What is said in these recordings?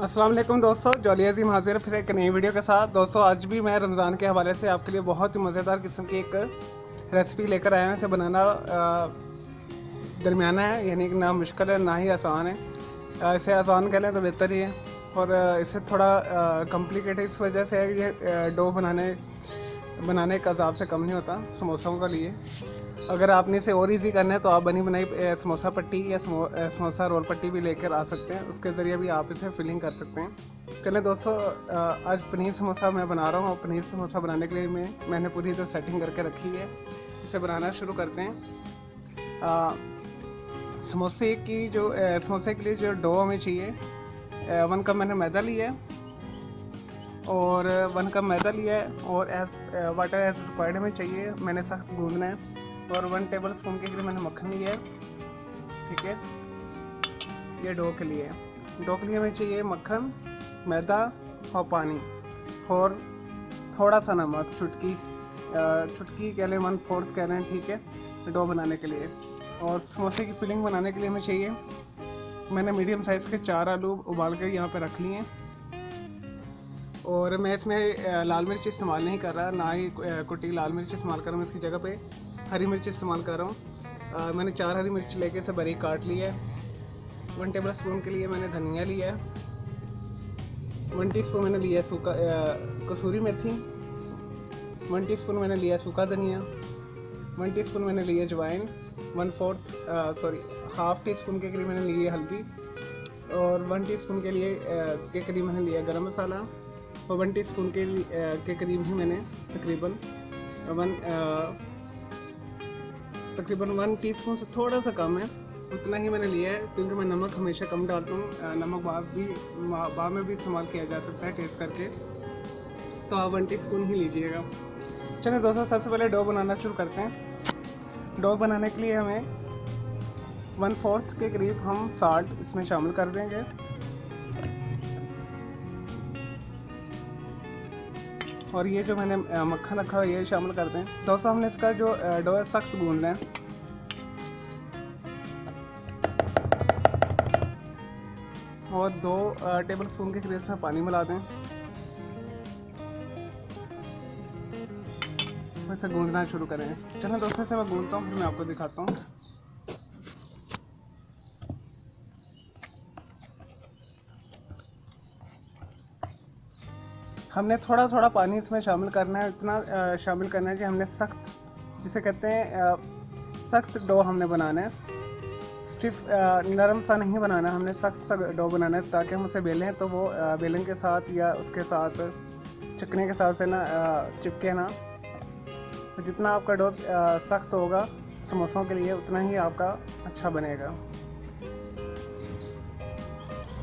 अस्सलाम वालेकुम दोस्तों, जॉली अज़ीम हाजिर फिर एक नई वीडियो के साथ। दोस्तों आज भी मैं रमज़ान के हवाले से आपके लिए बहुत ही मज़ेदार किस्म की एक रेसिपी लेकर आया हूँ। इसे बनाना दरमियाना है, यानी कि ना मुश्किल है ना ही आसान है। इसे आसान कह लें तो बेहतर ही है, और इसे थोड़ा कॉम्प्लिकेटेड इस वजह से है कि ये डो बनाने का हिसाब से कम नहीं होता समोसों के लिए। अगर आपने इसे और इजी करना है तो आप बनी बनाई समोसा पट्टी या समोसा रोल पट्टी भी लेकर आ सकते हैं, उसके ज़रिए भी आप इसे फिलिंग कर सकते हैं। चलें दोस्तों, आज पनीर समोसा मैं बना रहा हूँ, और पनीर समोसा बनाने के लिए मैंने पूरी तरह सेटिंग करके रखी है। इसे बनाना शुरू करते हैं। समोसे के लिए जो डो हमें चाहिए, 1 कप मैंने मैदा लिया है, और 1 कप मैदा लिया है, और वाटर एज रिक्वायर्ड हमें चाहिए। मैंने सख्त गूंदना है, और 1 टेबल स्पून के लिए मैंने मक्खन लिया है। ठीक है, ये डो के लिए हमें चाहिए मक्खन, मैदा और पानी, और थोड़ा सा नमक, चुटकी कह लें, 1/4 कह लें। ठीक है, डो बनाने के लिए। और समोसे की फिलिंग बनाने के लिए हमें चाहिए, मैंने मीडियम साइज़ के 4 आलू उबाल कर यहाँ पे रख लिए हैं, और मैं इसमें लाल मिर्च इस्तेमाल नहीं कर रहा, ना ही कुटी लाल मिर्च इस्तेमाल कर रहा हूँ। इसकी जगह पे हरी मिर्च इस्तेमाल कर रहा हूँ। मैंने 4 हरी मिर्च लेके इसे बारीक काट लिया है। 1 टेबल स्पून के लिए मैंने धनिया लिया है। 1 टीस्पून मैंने लिया कसूरी मेथी। 1 टीस्पून मैंने लिया सूखा धनिया। 1 टीस्पून मैंने लिया अजवाइन। 1/4 टीस्पून के करीब मैंने लिया हल्दी, और 1 टीस्पून के करीब मैंने लिया गरम मसाला, और 1 टीस्पून के करीब ही मैंने तकरीबन 1 टीस्पून से थोड़ा सा कम है, उतना ही मैंने लिया है, क्योंकि मैं नमक हमेशा कम डालता हूँ। नमक बाद में भी इस्तेमाल किया जा सकता है टेस्ट करके, तो आप 1 टीस्पून ही लीजिएगा। चलिए दोस्तों, सबसे पहले डो बनाना शुरू करते हैं। डो बनाने के लिए हमें 1/4 के करीब हम साल्ट इसमें शामिल कर देंगे, और ये जो मैंने मक्खन रखा है ये शामिल कर दें। दोस्तों हमने इसका जो डो है सख्त गूंदना है, और 2 टेबल स्पून के करीब इसमें पानी मिला दें। इसे गूंदना शुरू करें। चलें दोस्तों, से मैं गूंदता हूँ, फिर मैं आपको दिखाता हूँ। हमने थोड़ा थोड़ा पानी इसमें शामिल करना है, इतना शामिल करना है कि हमने सख्त, जिसे कहते हैं सख्त डो हमने बनाना है। स्टिफ नरम सा नहीं बनाना, हमने सख्त सा डो बनाना है, ताकि हम उसे बेलें तो वो बेलन के साथ या उसके साथ चिकने के साथ से ना चिपके ना। तो जितना आपका डो सख्त होगा समोसों के लिए, उतना ही आपका अच्छा बनेगा।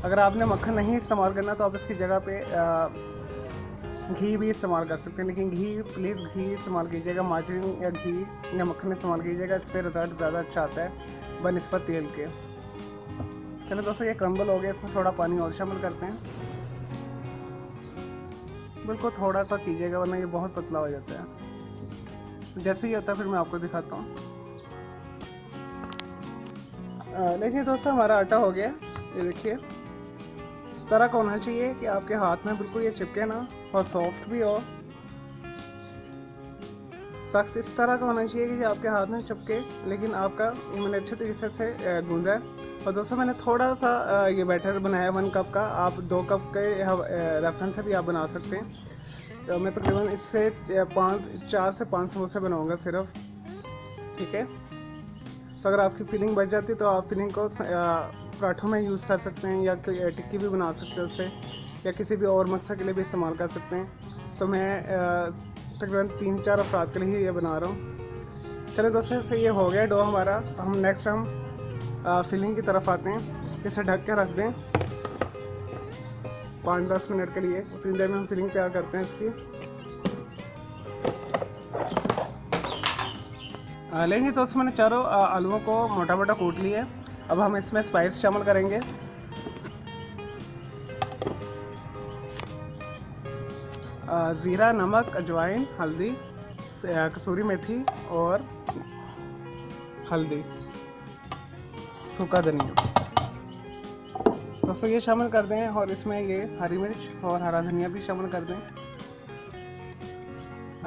अगर आपने मक्खन नहीं इस्तेमाल करना तो आप इसकी जगह पे घी भी इस्तेमाल कर सकते हैं, लेकिन प्लीज़ घी इस्तेमाल कीजिएगा, मार्जरीन या घी या मक्खन इस्तेमाल कीजिएगा, इससे रिजल्ट ज़्यादा अच्छा आता है बनिस्बत तेल के। चलो दोस्तों, ये क्रम्बल हो गया, इसमें थोड़ा पानी और शामिल करते हैं। बिल्कुल थोड़ा सा कीजिएगा, वरना ये बहुत पतला हो जाता है। जैसे ही होता है फिर मैं आपको दिखाता हूँ। देखिए दोस्तों, हमारा आटा हो गया, ये देखिए इस तरह का होना चाहिए कि आपके हाथ में बिल्कुल ये चिपके ना, और सॉफ्ट भी हो। सख्त इस तरह का होना चाहिए कि आपके हाथ में चिपके, लेकिन आपका ये मैंने अच्छे तरीके से गूंदा है। और दोस्तों मैंने थोड़ा सा ये बैटर बनाया 1 कप का, आप 2 कप के रेफरेंस से भी आप बना सकते हैं। तो मैं तकरीबन इससे 4 से 5 समोसे बनाऊंगा सिर्फ। ठीक है, तो अगर आपकी फिलिंग बच जाती तो आप फिलिंग को पराठों में यूज़ कर सकते हैं, या टिक्की भी बना सकते हैं उससे, या किसी भी और मकसद के लिए भी इस्तेमाल कर सकते हैं। तो मैं तकरीबन 3-4 अफराद के लिए ये बना रहा हूँ। चलिए दोस्तों, से ये हो गया डो हमारा। हम फिलिंग की तरफ आते हैं। इसे ढक के रख दें 5-10 मिनट के लिए, उतनी देर में हम फिलिंग तैयार करते हैं इसकी। लेंगे तो उसमें मैंने चारों आलूओं को मोटा मोटा कूट लिया है। अब हम इसमें स्पाइस शामिल करेंगे। ज़ीरा, नमक, अजवाइन, हल्दी, कसूरी मेथी और हल्दी, सूखा धनिया। दोस्तों ये शामिल कर दें और इसमें ये हरी मिर्च और हरा धनिया भी शामिल कर दें।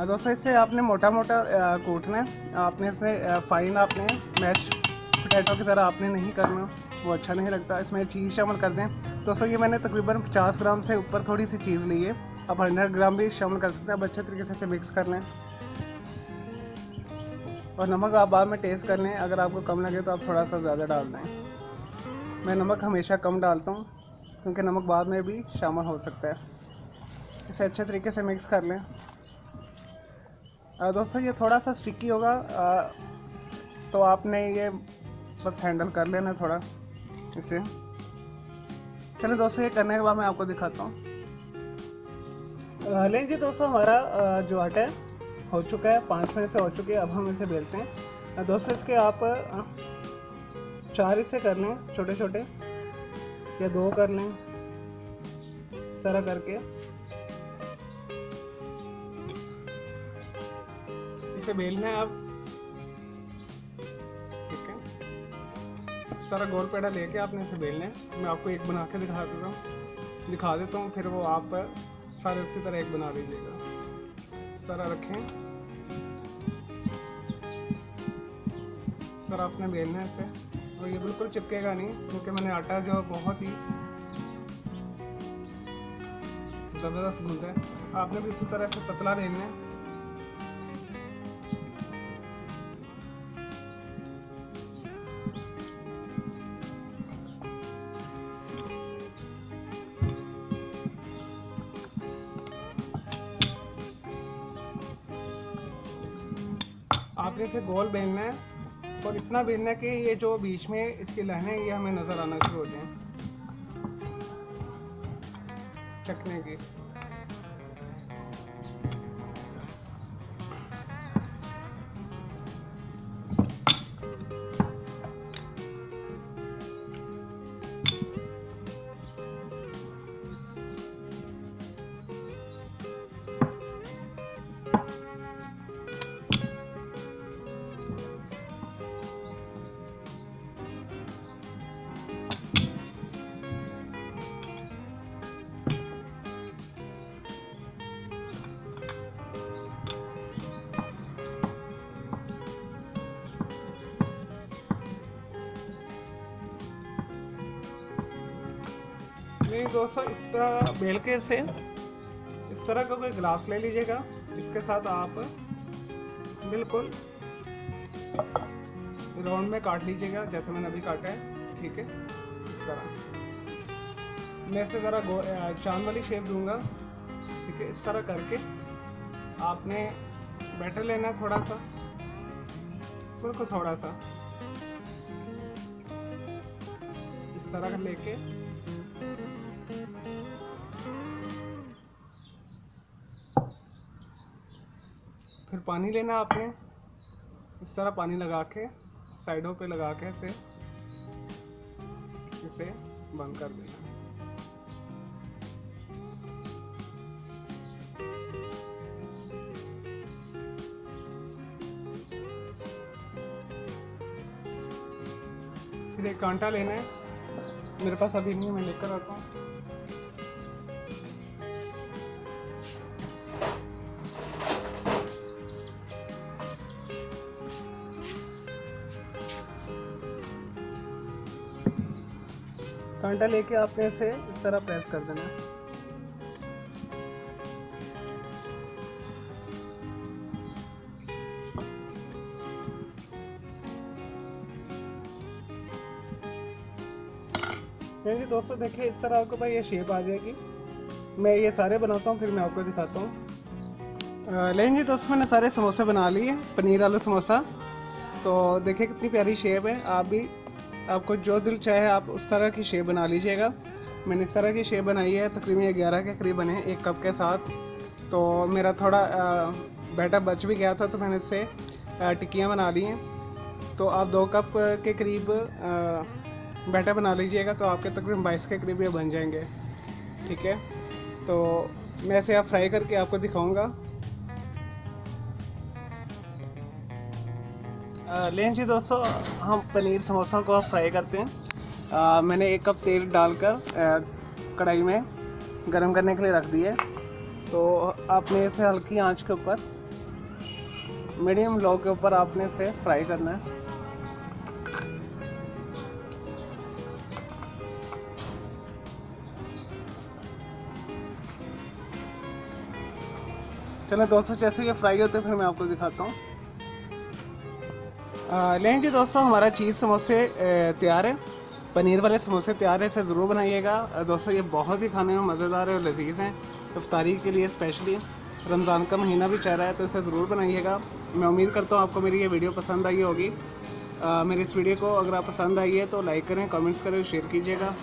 दोस्तों इससे आपने मोटा मोटा कूटना है, आपने इसमें फाइन आपने मैश पोटैटो की तरह आपने नहीं करना, वो अच्छा नहीं लगता। इसमें चीज़ शामिल कर दें। दोस्तों ये मैंने तकरीबन 50 ग्राम से ऊपर थोड़ी सी चीज़ ली है, आप 100 ग्राम भी शामिल कर सकते हैं। अब अच्छे तरीके से इसे मिक्स कर लें और नमक आप बाद में टेस्ट कर लें, अगर आपको कम लगे तो आप थोड़ा सा ज़्यादा डाल दें। मैं नमक हमेशा कम डालता हूँ क्योंकि नमक बाद में भी शामिल हो सकता है। इसे अच्छे तरीके से मिक्स कर लें। दोस्तों ये थोड़ा सा स्टिकी होगा, तो आपने ये बस हैंडल कर लेना थोड़ा इसे। चलिए दोस्तों ये करने के बाद मैं आपको दिखाता हूँ। लेकिन जी दोस्तों हमारा जो आटा है हो चुका है, 5 मिनट से हो चुके हैं। अब हम इसे बेलते हैं। दोस्तों इसके आप 4 हिस्से कर लें छोटे छोटे, या 2 कर लें, इस तरह करके इसे बेलना है। अब ठीक है, इस तरह गोल पेड़ा लेके आपने इसे बेलना है। मैं आपको एक बना के दिखा देता हूँ, फिर वो आप सारे उसी तरह एक बना लीजिएगा। इस तरह रखें, इस तरह आपने बेलना है इसे। और ये बिल्कुल चिपकेगा नहीं क्योंकि मैंने आटा जो बहुत ही ज़बरदस्त गूंदा है। आपने भी इसी तरह से पतला बेलना है। आपने इसे गोल बेलना है और इतना बेलना है कि ये जो बीच में इसकी लाइनें ये हमें नज़र आना शुरू हो जाए चखने की। नहीं दोस्तों, इस तरह बेल के से इस तरह का कोई गिलास ले लीजिएगा, इसके साथ आप बिल्कुल राउंड में काट लीजिएगा जैसे मैंने अभी काटा है। ठीक है, इस तरह मैं इसे ज़रा चांद वाली शेप दूंगा। ठीक है, इस तरह करके आपने बैटर लेना है थोड़ा सा, बिल्कुल थोड़ा सा इस तरह का लेके फिर पानी लेना आपने, इस तरह पानी लगा के साइडों पे लगा के इसे बंद कर देना। फिर एक कांटा लेना है, मेरे पास अभी नहीं है, मैं लेकर आता हूँ। कांटा लेके आपने इसे इस तरह प्रेस कर देना है। जी दोस्तों देखिए, इस तरह आपको भाई ये शेप आ जाएगी। मैं ये सारे बनाता हूँ फिर मैं आपको दिखाता हूँ। लेकिन जी दोस्तों मैंने सारे समोसे बना लिए, पनीर आलू समोसा। तो देखिए कितनी प्यारी शेप है। आप भी, आपको जो दिल चाहे आप उस तरह की शेप बना लीजिएगा। मैंने इस तरह की शेप बनाई है, तकरीबन 11 के करीब बने 1 कप के साथ। तो मेरा थोड़ा बैटर बच भी गया था तो मैंने इससे टिक्कियाँ बना ली हैं। तो आप 2 कप के करीब बैटर बना लीजिएगा तो आपके तकरीबन 22 के करीब ये बन जाएंगे। ठीक है, तो मैं इसे आप फ्राई करके आपको दिखाऊंगा। लेकिन जी दोस्तों, हम पनीर समोसा को फ्राई करते हैं। मैंने 1 कप तेल डालकर कढ़ाई में गरम करने के लिए रख दिए। तो आपने इसे हल्की आंच के ऊपर, मीडियम लो के ऊपर आपने इसे फ्राई करना है। चलो दोस्तों, जैसे ये फ्राई होते हैं फिर मैं आपको दिखाता हूँ। लें जी दोस्तों, हमारा चीज़ समोसे तैयार है। पनीर वाले समोसे तैयार है, इसे ज़रूर बनाइएगा दोस्तों। ये बहुत ही खाने में मज़ेदार है और लजीज़ हैं। इफ्तारी के लिए स्पेशली, रमज़ान का महीना भी चल रहा है तो इसे ज़रूर बनाइएगा। मैं उम्मीद करता हूँ आपको मेरी ये वीडियो पसंद आई होगी। मेरी इस वीडियो को अगर आप पसंद आई है तो लाइक करें, कमेंट्स करें, शेयर कीजिएगा।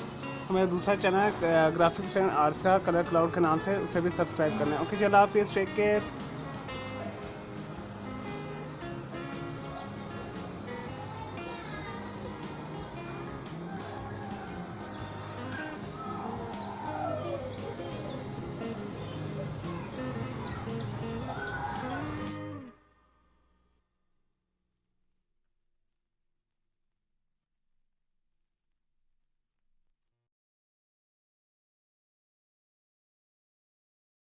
हमारा दूसरा चैनल है ग्राफिक्स एंड आर्ट्स का, कलर क्लाउड के नाम से, उसे भी सब्सक्राइब करना है। ओके, चलो आप टेक केयर।